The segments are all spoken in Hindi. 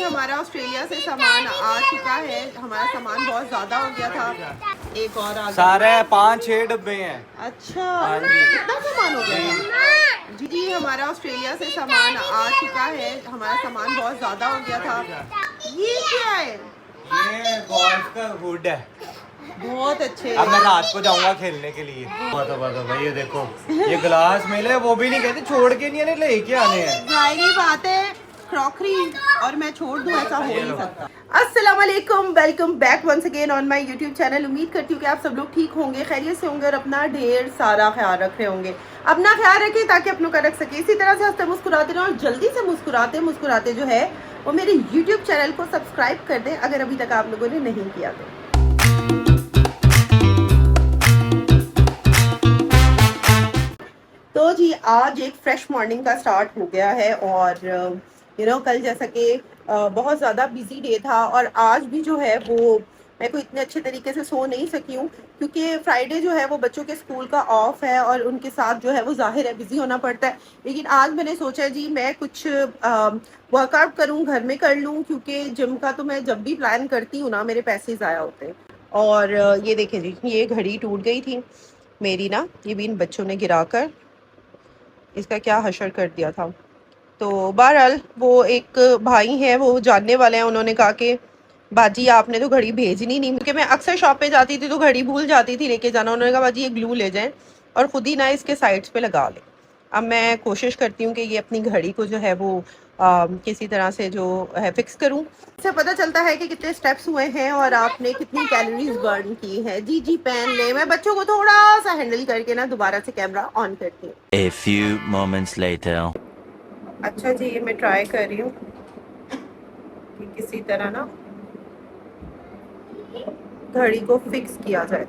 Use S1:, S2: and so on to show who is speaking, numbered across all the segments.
S1: हमारा ऑस्ट्रेलिया से सामान आ चुका है। हमारा सामान बहुत ज़्यादा हो गया था। एक और आ गया।
S2: सारे 5-6 डब्बे हैं।
S1: अच्छा,
S2: हाँ जी।
S1: कितना सामान हो गया था? जी हमारा ऑस्ट्रेलिया से सामान आ चुका है। हमारा सामान बहुत ज़्यादा हो गया था। ये क्या है?
S2: ये गोल्फ का हुड है।
S1: बहुत अच्छे।
S2: अब मैं रात को जाऊंगा खेलने के लिए। भाई ये देखो, ये गिलास मिले, वो भी नहीं कहते छोड़ के नहीं आने, लेके आने हैं।
S1: जाहिर बात है, क्रॉकरी और मैं छोड़ दूं, ऐसा हो नहीं सकता। अस्सलाम वालेकुम, welcome back once again on my YouTube channel. उम्मीद करती हूँ कि आप सब लोग ठीक होंगे, खैरियत से होंगे और अपना ढेर सारा ख्याल रख रहे होंगे। अपना ख्याल रखें ताकि अपनों का रख सके। इसी तरह से हंसते मुस्कुराते रहें और जल्दी से मुस्कुराते मुस्कुराते जो है वो मेरे यूट्यूब चैनल को सब्सक्राइब कर दें अगर अभी तक आप लोगों ने नहीं किया तो। तो जी आज एक फ्रेश मॉर्निंग का स्टार्ट हो गया है और कल जैसा कि बहुत ज़्यादा बिजी डे था और आज भी जो है वो मैं को इतने अच्छे तरीके से सो नहीं सकी हूँ क्योंकि फ्राइडे जो है वो बच्चों के स्कूल का ऑफ है और उनके साथ जो है वो जाहिर है बिजी होना पड़ता है। लेकिन आज मैंने सोचा जी मैं कुछ वर्कआउट करूँ, घर में कर लूँ, क्योंकि जिम का तो मैं जब भी प्लान करती हूँ ना मेरे पैसे ज़ाया होते हैं। और ये देखें जी, ये घड़ी टूट गई थी मेरी ना, ये भी इन बच्चों ने गिरा कर इसका क्या हशर कर दिया था। तो बहरहाल वो एक भाई हैं, वो जानने वाले हैं, उन्होंने कहा कि बाजी आपने तो घड़ी भेजनी नहीं, क्योंकि मैं अक्सर शॉप पे जाती थी तो घड़ी भूल जाती थी लेके जाना। उन्होंने कहा बाजी ये ग्लू ले जाएं और ख़ुद ही ना इसके साइड्स पे लगा लें। अब मैं कोशिश करती हूँ कि ये अपनी घड़ी को जो है वो किसी तरह से जो है फिक्स करूँ। इससे पता चलता है कि कितने स्टेप्स हुए हैं और आपने कितनी कैलोरीज बर्न की है। जी जी पहन ले। मैं बच्चों को थोड़ा सा हैंडल करके ना दोबारा से कैमरा ऑन करती हूँ।
S3: A few moments later.
S1: अच्छा जी, ये मैं ट्राई कर रही हूँ कि किसी तरह ना घड़ी को फिक्स किया जाए।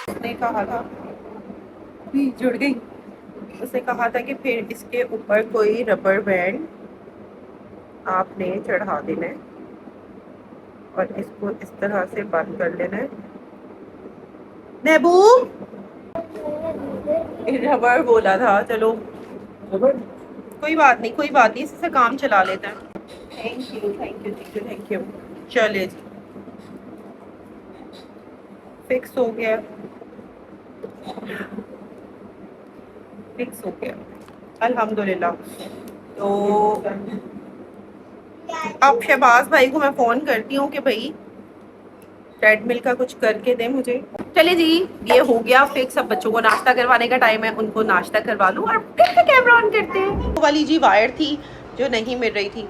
S1: उसने कहा था, भी जुड़ गई, उसने कहा था कि फिर इसके ऊपर कोई रबर बैंड आपने चढ़ा देना है और इसको इस तरह से बंद कर लेना है। महबूब रबर बोला था, चलो कोई बात नहीं, कोई बात नहीं, इससे काम चला लेता है। Thank you thank you thank you thank you. चले जी, फिक्स हो गया, फिक्स हो गया अल्हम्दुलिल्लाह। तो अब शहबाज भाई को मैं फ़ोन करती हूँ कि भाई ट्रेडमिल का कुछ करके दे मुझे। चले जी, ये हो गया फिक्स। अब बच्चों को नाश्ता करवाने का टाइम है, उनको नाश्ता करवा लूँ और फिर से कैमरा ऑन करते हैं। वो वाली जी वायर थी जो नहीं मिल रही थी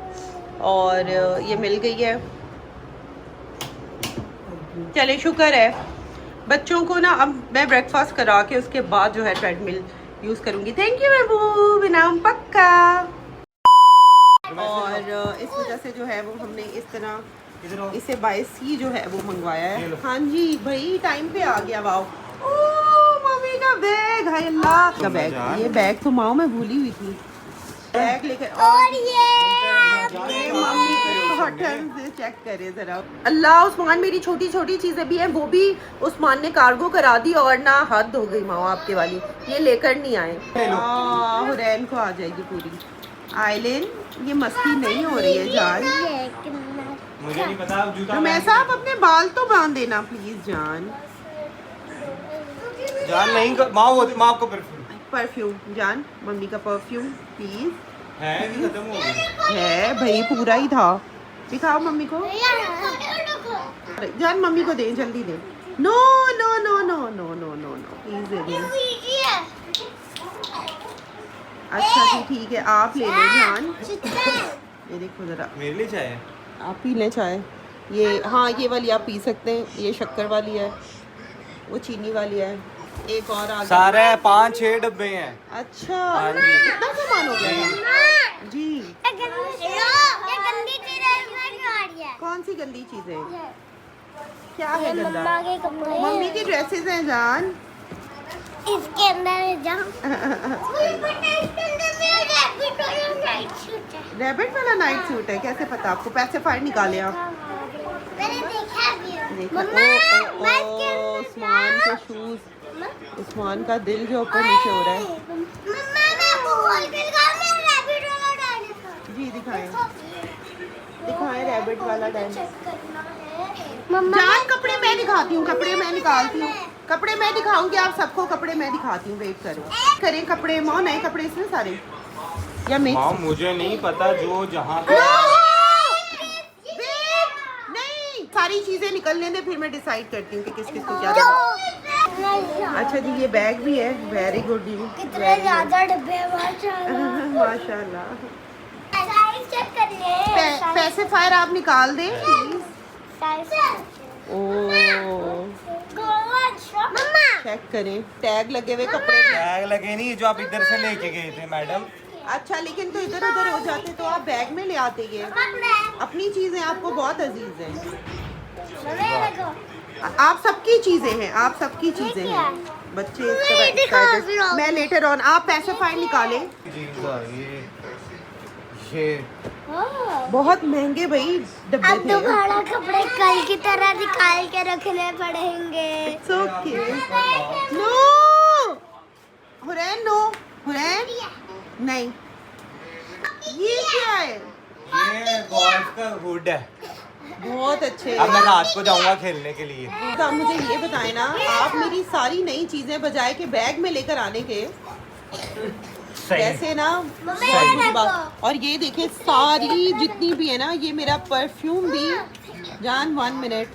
S1: और ये मिल गई है। चले शुक्र है। बच्चों को ना अब मैं ब्रेकफास्ट करा के उसके बाद जो है ट्रेडमिल यूज़ करूँगी। थैंक यू महबूब, इनाम पक्का। और इस वजह से जो है वो हमने इस तरह इसे बाय सी जो है वो मंगवाया है। हाँ जी भाई, टाइम पे आ गया। वाओ, मम्मी का बैग, हाय अल्लाह का बैग। ये बैग तो माँ मैं भूली हुई थी, बैग लेकर। और ये मम्मी के कॉटन से चेक करे जरा। अल्लाह, उस्मान मेरी छोटी छोटी चीजें भी हैं, वो भी उस्मान ने कार्गो करा दी और ना हद हो गई माँ आपके वाली, ये लेकर नहीं आए। हुरैन को आ जाएगी पूरी। आइलिन, ये मस्ती नहीं हो रही है जान,
S2: मुझे नहीं पता। जूता
S1: मैं साहब अपने बाल तो बांध देना प्लीज जान।
S2: जान नहीं, माँ को
S1: परफ्यूम जान, मम्मी का परफ्यूम प्लीज।
S2: है कि खत्म हो गया?
S1: है भाई, पूरा ही था। दिखाओ मम्मी को जान, मम्मी को दे, जल्दी दे। No no no no no no no no please दे दे। अच्छा जी ठीक है, आप ले लें जान। ये देखो जरा,
S2: मेरे लिए चाय है?
S1: आप पी लें चाय। ये हाँ, ये वाली आप पी सकते हैं, ये शक्कर वाली है, वो चीनी वाली है। एक और आ गया।
S2: सारे 5-6 डब्बे हैं।
S1: अच्छा,
S2: हाँ जी।
S1: कितना सामान हो गया जी? कौन सी गंदी चीजें? क्या है गंदा? मम्मी की ड्रेसेस हैं जान,
S4: इसके अंदर जाओ।
S1: रैबिट वाला नाइट सूट है। कैसे पता आपको? पैसे फाड़ निकाले आप।
S4: मैंने देखा
S1: देखा
S4: मम्मा, मैं
S1: ओ उस्मान के शूज, उस्मान का दिल जो ऊपर नीचे हो रहा है।
S4: मम्मा मैं आपको खोल के दिखाऊं मेरा रैबिट वाला डायनासोर।
S1: जी दिखाएं, दिखाएं रैबिट वाला डायनासोर।
S4: चेक करना है मम्मा।
S1: जान कपड़े मैं दिखाती हूँ, कपड़े मैं निकालती हूँ, कपड़े मैं दिखाऊंगी आप सबको, कपड़े मैं दिखाती हूँ, वेट करो। करें कपड़े मौ, नए कपड़े इसमें सारे या
S2: माँ
S1: मिक्स?
S2: मुझे नहीं पता जो जहाँ पे
S1: नहीं, सारी चीजें निकलने दे फिर मैं डिसाइड करती हूँ कि किस किस को क्या देना। अच्छा जी ये बैग भी है, वेरी गुड यू।
S4: कितने ज्यादा डब्बे हैं माशाल्लाह।
S1: माशाल्लाह।
S4: साइज चेक करिए।
S1: पैसिफायर आप निकाल दें प्लीज।
S4: साइज
S1: ओ
S4: मम्मा
S1: चेक करें, टैग लगे हुए कपड़े पे।
S2: बैग लगे नहीं जो आप इधर से लेके गए थे मैडम।
S1: अच्छा लेकिन तो इधर उधर हो जाते तो आप बैग में ले आते ये। अपनी चीजें आपको बहुत अजीज हैं, आप सबकी चीजें हैं, आप सबकी चीजें हैं। बच्चे इस तरह excited। मैं लेटर ऑन आप पैसिफायर निकालें।
S2: जी ये
S1: बहुत महंगे भाई डब्बे
S4: अब
S1: थे।
S4: दोबारा कपड़े कल की तरह निकाल के रखने पड़ेंगे।
S1: It's okay. No Hurain, no Hurain नहीं। ये क्या है?
S2: ये गोल्फ का हुड है।
S1: बहुत अच्छे।
S2: अब मैं रात को जाऊंगा खेलने के लिए।
S1: तो आप मुझे ये बताएं ना, आप मेरी सारी नई चीजें बजाय के बैग में लेकर आने के
S2: सही
S1: वैसे ना
S4: मम्मा,
S1: बहुत
S4: ये
S1: बुरी बात।
S4: देखो।
S1: और ये देखें सारी जितनी भी है ना, ये मेरा परफ्यूम भी जान 1 मिनट,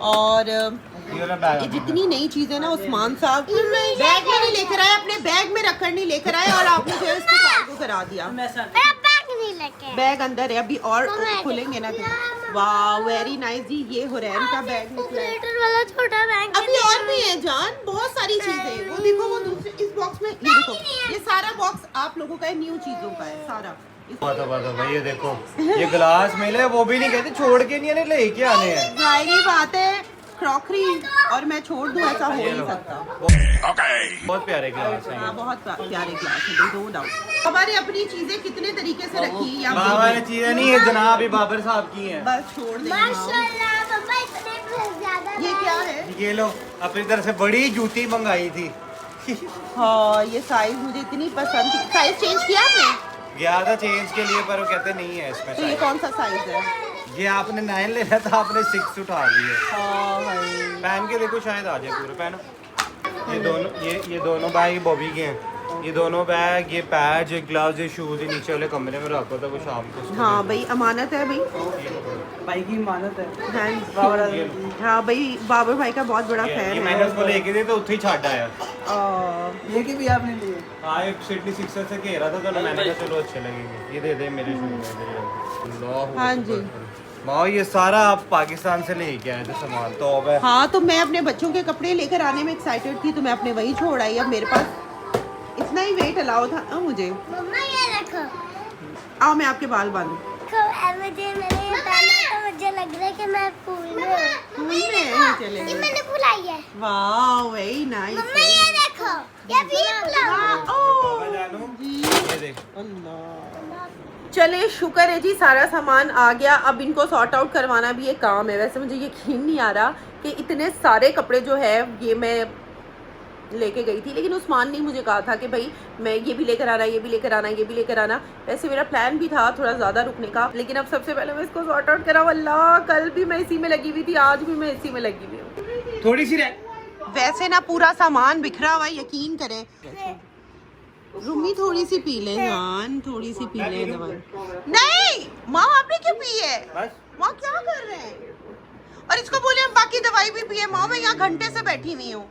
S1: और
S2: ये वाला बैग
S1: ये जितनी नई चीजें ना उस्मान साहब बैग में नहीं लेकर आए, अपने बैग में रखकर नहीं लेकर आए, और आपने जो है इसको कार्गो करा दिया।
S4: मेरा बैग नहीं लेके।
S1: बैग अंदर है अभी और
S4: मम्मा,
S1: खुलेंगे ना।
S4: मम्मा।
S1: वाह वेरी नाइस जी, ये हुरैन का बैग निकला है।
S4: लीटर वाला छोटा बैग।
S1: अभी और भी है जान, बहुत सारी चीजें। वो देखो वो दूसरे इस बॉक्स में, ये देखो ये सारा बॉक्स आप लोगों का है, न्यू चीजों का है सारा।
S2: बात भाई ये देखो ये गिलास मिले वो भी नहीं कहते छोड़ के नहीं आने, लेके आने हैं।
S1: जाहिर बात है क्रॉकरी, और मैं छोड़ दूं ऐसा हो नहीं सकता।
S2: बहुत प्यारे गिलास हैं
S1: हाँ बहुत प्यारे ग्लास है, नो डाउट। हमारी अपनी चीजें कितने तरीके से रखी है
S2: बाबा ने चीजें नहीं है जनाब, ये बाबर साहब की हैं।
S1: बस छोड़ देंगे।
S4: माशाल्लाह मम्मा इतने ज्यादा।
S1: ये क्या है?
S2: ये लो अपनी तरफ से बड़ी जूती मंगाई थी।
S1: हाँ ये साइज मुझे इतनी पसंद थी। साइज चेंज किया आपने?
S2: गया था चेंज के लिए पर वो कहते नहीं है इसमें
S1: तो ये
S2: size।
S1: कौन सा साइज है?
S2: ये आपने 9 लेना था, आपने 6 उठा लिए।
S1: हाँ भाई
S2: पहन के देखो शायद आ जाए पूरे। पहनो ये दोनों बैग बॉबी के हैं। ये दोनों बैग, ये पैड, ये ग्लव्स, ये शूज ये नीचे वाले कमरे में रखा था वो शाम को।
S1: हाँ भाई अमानत है भाई।
S5: भाई की मानत है।
S1: हाँ भाई बाबर भाई का बहुत बड़ा
S2: ये
S1: फैन
S2: मैंने
S1: है।
S2: उसको लेके थे तो उत्थे ही छाड़ आया।
S5: लेके भी आपने लिए।
S2: हाँ एक सिडनी सिक्सर से घेरा था तो मैंने कहा चलो अच्छे लगेंगे, ये दे दे मेरे शूज।
S1: हाँ जी।
S2: माँ ये सारा आप पाकिस्तान से लेके आए थे सामान तो अब है।
S1: हाँ तो मैं अपने बच्चों के कपड़े लेकर आने में एक्साइटेड थी, तो मैं अपने वही छोड़ आई। अब मेरे पास इतना ही वेट अलाउ था मुझे।
S4: मम्मा ये देखो।
S1: आओ मैं आपके बाल बांधूं।
S4: मुझे मैंने ये पहना तो मुझे लग रहा है कि मैं फूल में हूँ।
S1: फूल में चले
S4: ये
S1: गए।
S4: मैंने फुलाई है।
S1: वाह वेरी नाइस।
S4: मम्मा ये देखो, ये भी फुलाऊं।
S2: बाबा जानू
S1: जी
S2: ये देख।
S1: चले शुक्र है जी सारा सामान आ गया। अब इनको सॉर्ट आउट करवाना भी एक काम है। वैसे मुझे यकीन नहीं आ रहा कि इतने सारे कपड़े जो है ये मैं लेके गई थी, लेकिन उस्मान ने मुझे कहा था कि भाई मैं ये भी लेकर आना, ये भी लेकर आना, ये भी लेकर आना। वैसे मेरा प्लान भी था थोड़ा ज़्यादा रुकने का, लेकिन अब सबसे पहले मैं इसको सॉर्ट आउट करा। अल्लाह कल भी मैं इसी में लगी हुई थी, आज भी मैं इसी में लगी हुई हूँ।
S2: थोड़ी सी रह।
S1: वैसे ना पूरा सामान बिखरा हुआ है, यकीन करें। रूमी थोड़ी सी पी लें जान, थोड़ी सी पी लें दवाई। नहीं माँ आपने क्यों पी है?
S2: बस
S1: माँ क्या कर रहे हैं? और इसको बोले हम बाकी दवाई भी पिए। माँ मैं यहाँ घंटे से बैठी हुई हूँ।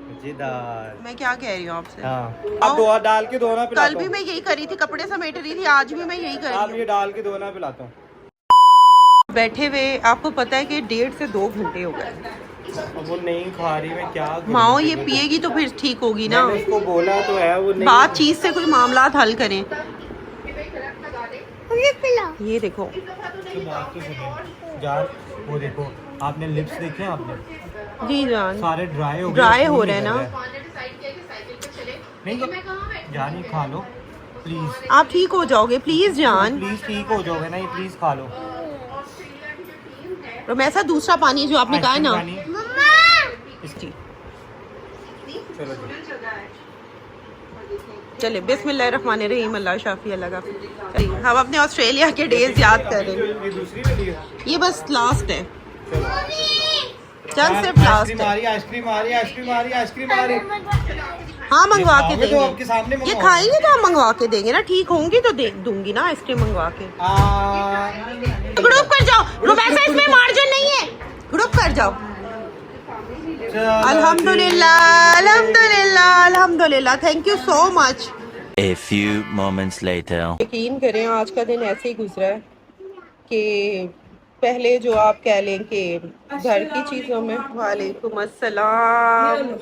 S2: मजेदार।
S1: मैं क्या कह रही हूँ आपसे?
S2: हाँ अब दो डाल के दोना पिलाता
S1: कल भी मैं यही करी थी, कपड़े समेट रही थी, आज भी मैं यही कर
S2: आप
S1: रही
S2: ये डाल के दोना पिलाता हूँ।
S1: हूँ। बैठे हुए आपको पता है कि 1.5 से 2 घंटे हो गए।
S2: अब वो नहीं खा रही, मैं क्या करूं?
S1: माओ ये पिएगी तो फिर ठीक होगी ना।
S2: मैंने उसको बोला तो है वो नहीं।
S1: बातचीत से कोई मामला हल करें।
S4: मुझे पिला।
S1: ये देखो
S2: तो बात तो सुनिए जान, वो देखो आपने लिप्स देखे हैं आपने?
S1: जी जान
S2: सारे ड्राई हो गए।
S1: ड्राई हो रहे हैं ना।
S2: नहीं जान ये खा लो प्लीज।
S1: आप ठीक हो जाओगे प्लीज जान।
S2: प्लीज ठीक हो जाओगे ना, ये प्लीज खा लो।
S1: रोमैसा दूसरा पानी जो आपने कहा है ना,
S2: पानी।
S1: जी
S2: चलो जी।
S1: चले बिस्मिल्लाहिर्रहमानिर्रहीम, अल्लाह शाफी अल्लाह काफी। हम अपने ऑस्ट्रेलिया के डेज याद कर रहे हैं।
S2: ये दूसरी वीडियो है।
S1: ये बस लास्ट है,
S2: चलो।
S1: चंद सिर्फ लास्ट है।
S2: आइसक्रीम आ रही, आइसक्रीम आ रही, आइसक्रीम आ रही।
S1: हाँ मंगवा के
S2: खाओगे तो
S1: देंगे,
S2: आपके सामने
S1: ये
S2: मंगवाओगे।
S1: खाएंगे तो हम मंगवा के देंगे ना, ठीक होंगी तो दे दूंगी ना आइसक्रीम मंगवा के। ग्रुप कर जाओ, रोमैसा इसमें मार्जिन नहीं है, ग्रुप कर जाओ। अल्हम्दुलिल्लाह अल्हम्दुलिल्लाह अल्हम्दुलिल्लाह, thank you so much.
S3: A few moments later.
S1: यकीन करें आज का दिन ऐसे ही गुजरा है कि पहले जो आप कह लें कि घर की चीज़ों में, वालेकुम अस्सलाम,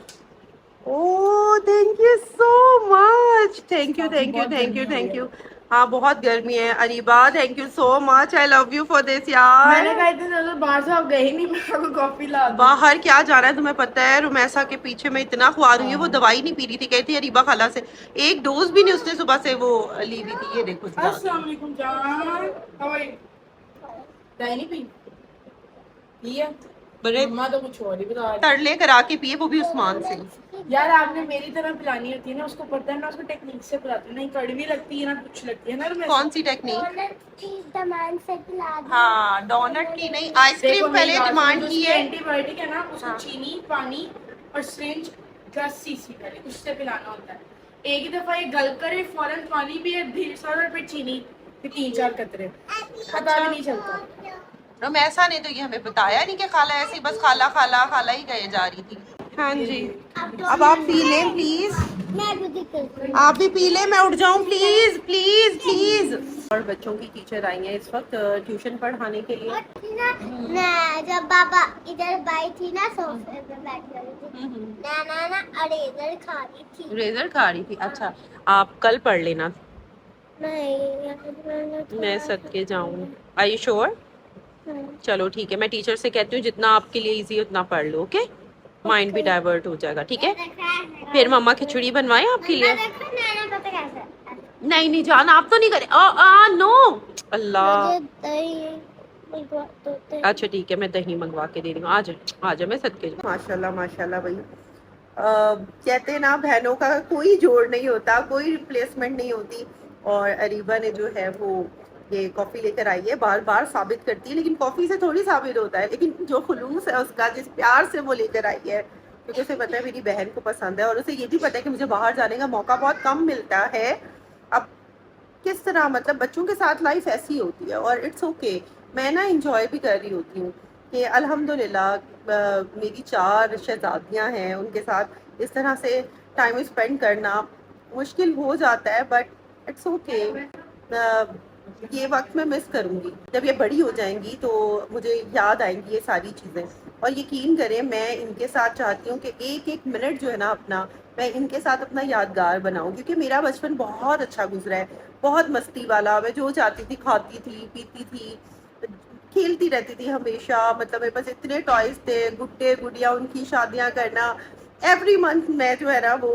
S1: oh thank you so much, thank you thank you thank you thank you. हाँ बहुत गर्मी है Areeba, thank you so much, I love you for this यार।
S6: मैंने कहा इतने ज्यादा बाहर से आप गए ही नहीं, मैं आपको कॉफी ला दूं।
S1: बाहर क्या जाना है तुम्हें पता है, रुमैसा के पीछे मैं इतना ख्वार हुई है, वो दवाई नहीं पी रही थी, कहती अरीबा खाला से एक डोज भी नहीं उसने सुबह से वो ली हुई थी। ये देखो जी,
S6: अस्सलाम वालेकुम जान, हाउ आर यू? चाय नहीं पी? पी है?
S1: बड़े
S6: मम्मा तो कुछ और ही बता रही
S1: तरले करा के पिए, वो भी उस्मान से।
S6: है। यार आपने मेरी तरह पिलानी होती है ना, उसको पता है, मैं उसको टेक्निक से पिलाती हूँ, नहीं कड़वी लगती है ना कुछ लगती है ना। मैं
S1: कौन सी टेक्निक?
S4: डिमांड से पिला दो।
S1: हाँ डोनट की नहीं, आइसक्रीम पहले डिमांड की है।
S6: एंटीबायोटिक है ना, उसको
S1: हाँ।
S6: चीनी पानी और सिरिंज 10 सीसी पहले उससे पिलाना होता है। एक ही दफा ये गल करे फौरन पानी भी है, धीरे सारा पे चीनी, फिर 3-4 कतरे, पता भी नहीं चलता।
S1: रुमैसा ने तो ये हमें बताया नहीं कि खाला ऐसे ही बस खाला खाला खाला ही गए जा रही थी। हाँ जी, अब आप पी लें प्लीज,
S4: मैं भी दिक्कत हूँ।
S1: आप भी पी लें, मैं उठ जाऊं प्लीज प्लीज प्लीज। और बच्चों की टीचर आई हैं इस वक्त ट्यूशन पढ़ाने के लिए।
S4: मैं जब पापा इधर बैठी थी ना, सोफे पे बैठी हुई थी, ना अरेजर खा रही थी।
S1: रेजर खा रही थी, अच्छा आप कल पढ़ लेना,
S4: नहीं
S1: मैं सदके जाऊँ। Are you sure? चलो ठीक है, मैं टीचर से कहती हूँ जितना आपके लिए इजी उतना पढ़ लो, ओके? माइंड भी डाइवर्ट हो जाएगा, ठीक है? फिर मम्मा खिचड़ी बनवाएं आपके लिए? नहीं नहीं जान, आप तो नहीं करे, नो अल्लाह। अच्छा ठीक है, मैं दही मंगवा के दे रही हूँ, आ जा मैं सदके। माशाल्लाह माशाल्लाह भाई, कहते हैं ना बहनों का कोई जोड़ नहीं होता, कोई रिप्लेसमेंट नहीं होती। और अरीबा ने जो है वो ये कॉफ़ी लेकर आई है, बार बार साबित करती है, लेकिन कॉफ़ी से थोड़ी साबित होता है, लेकिन जो खुलूस है उसका, जिस प्यार से वो लेकर आई है, क्योंकि उसे पता है मेरी बहन को पसंद है, और उसे ये भी पता है कि मुझे बाहर जाने का मौका बहुत कम मिलता है। अब किस तरह, मतलब बच्चों के साथ लाइफ ऐसी होती है, और इट्स ओके, मैं ना इंजॉय भी कर रही होती हूँ कि अल्हम्दुलिल्लाह मेरी 4 शहजादियाँ हैं, उनके साथ इस तरह से टाइम स्पेंड करना मुश्किल हो जाता है, बट इट्स ओके। ये वक्त मैं मिस करूँगी, जब ये बड़ी हो जाएंगी तो मुझे याद आएंगी ये सारी चीज़ें। और यकीन करें मैं इनके साथ चाहती हूँ कि एक एक मिनट जो है ना अपना, मैं इनके साथ अपना यादगार बनाऊँ, क्योंकि मेरा बचपन बहुत अच्छा गुजरा है, बहुत मस्ती वाला। मैं जो चाहती थी खाती थी, पीती थी, खेलती रहती थी हमेशा, मतलब मेरे पास इतने टॉयज थे, गुड्डे गुड़िया, उनकी शादियाँ करना। एवरी मंथ मैं जो है ना वो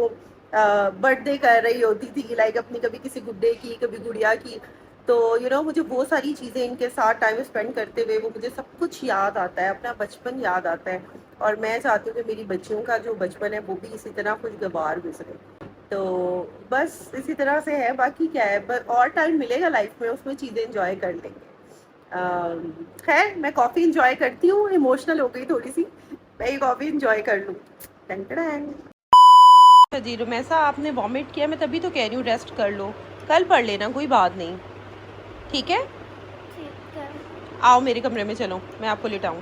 S1: बर्थडे कर रही होती थी, लाइक अपनी कभी किसी गुड्डे की, कभी गुड़िया की। तो मुझे वो सारी चीज़ें इनके साथ टाइम स्पेंड करते हुए वो मुझे सब कुछ याद आता है, अपना बचपन याद आता है। और मैं चाहती हूँ कि मेरी बच्चियों का जो बचपन है वो भी इसी तरह खुशगवार गुजरे। तो बस इसी तरह से है, बाकी क्या है, बस और टाइम मिलेगा लाइफ में, उसमें चीज़ें इंजॉय कर लेंगे। खैर मैं कॉफ़ी इंजॉय करती हूँ, इमोशनल हो गई थोड़ी सी, मैं ये कॉफ़ी इंजॉय कर लूँ। जी रुमैसा आपने वॉमिट किया, मैं तभी तो कह रही हूँ रेस्ट कर लो, कल पढ़ लेना, कोई बात नहीं, ठीक है? आओ मेरे कमरे में, चलो मैं आपको लिटाऊं,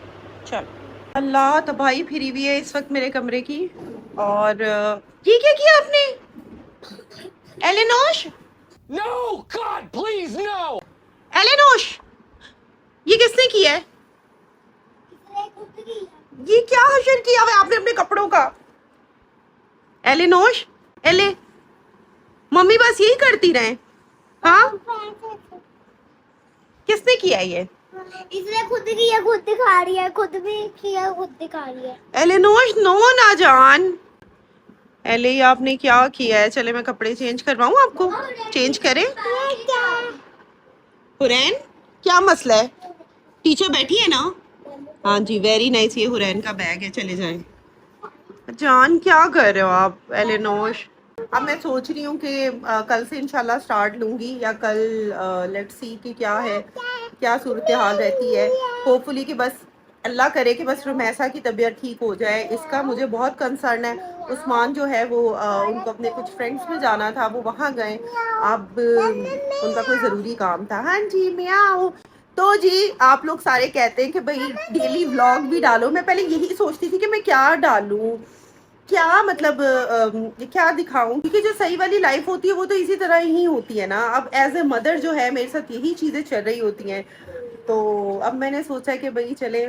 S1: चलो। अल्लाह तबाही फिरी हुई है इस वक्त मेरे कमरे की। और ये क्या किया आपने एलेनोश?
S7: No, God, please, no!
S1: एलेनोश, ये किसने किया है? ये क्या हशर किया हुआ है आपने अपने कपड़ों का? एलेनोश, एले मम्मी बस यही करती रहे। हाँ किसने किया ये?
S4: इसने खुद किया, खुद दिखा रही है, खुद भी किया, खुद दिखा रही है।
S1: एलेनोश नो ना जान, एले ये आपने क्या किया है? चले मैं कपड़े चेंज करवाऊं आपको, चेंज करें? हुरैन क्या मसला है? टीचर बैठी है ना, हाँ जी, वेरी नाइस। ये हुरैन का बैग है, चले जाएं। जान क्या कर रहे हो आप एलेनोश? अब मैं सोच रही हूँ कि कल से इंशाल्लाह स्टार्ट लूँगी या कल लेट्स सी कि क्या है, क्या सूरत हाल रहती है। होपफुली कि बस अल्लाह करे कि बस रुमैसा की तबीयत ठीक हो जाए, इसका मुझे बहुत कंसर्न है। उस्मान जो है वो उनको अपने कुछ फ्रेंड्स में जाना था, वो वहाँ गए। अब उनका कोई ज़रूरी काम था। हाँ जी, मैं आऊँ तो जी। आप लोग सारे कहते हैं कि भाई डेली व्लॉग भी डालो। मैं पहले यही सोचती थी कि मैं क्या डालूं, क्या मतलब क्या दिखाऊं, क्योंकि जो सही वाली लाइफ होती है वो तो इसी तरह ही होती है ना। अब एज ए मदर जो है मेरे साथ यही चीज़ें चल रही होती हैं, तो अब मैंने सोचा कि भाई चले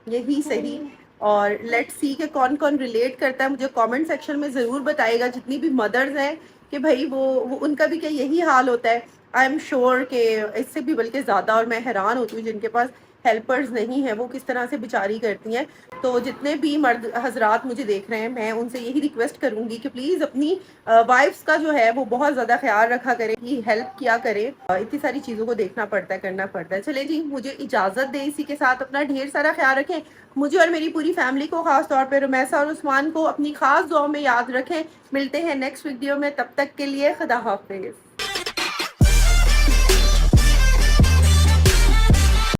S1: यही सही। और लेट्स सी कि कौन कौन रिलेट करता है, मुझे कमेंट सेक्शन में ज़रूर बताइएगा, जितनी भी मदर्स हैं, कि भाई वो उनका भी क्या यही हाल होता है। आई एम श्योर कि इससे भी बल्कि ज़्यादा। और मैं हैरान होती हूँ जिनके पास हेल्पर्स नहीं है वो किस तरह से बेचारी करती हैं। तो जितने भी मर्द हजरात मुझे देख रहे हैं, मैं उनसे यही रिक्वेस्ट करूंगी कि प्लीज़ अपनी वाइफ्स का जो है वो बहुत ज़्यादा ख्याल रखा करें, कि हेल्प किया करें। इतनी सारी चीज़ों को देखना पड़ता है, करना पड़ता है। चले जी, मुझे इजाज़त दें। इसी के साथ अपना ढेर सारा ख्याल रखें। मुझे और मेरी पूरी फैमिली को, खास तौर पर रुमैसा और उस्मान को अपनी खास दुआओं में याद रखें। मिलते हैं नेक्स्ट वीडियो में, तब तक के लिए खुदा हाफिज़।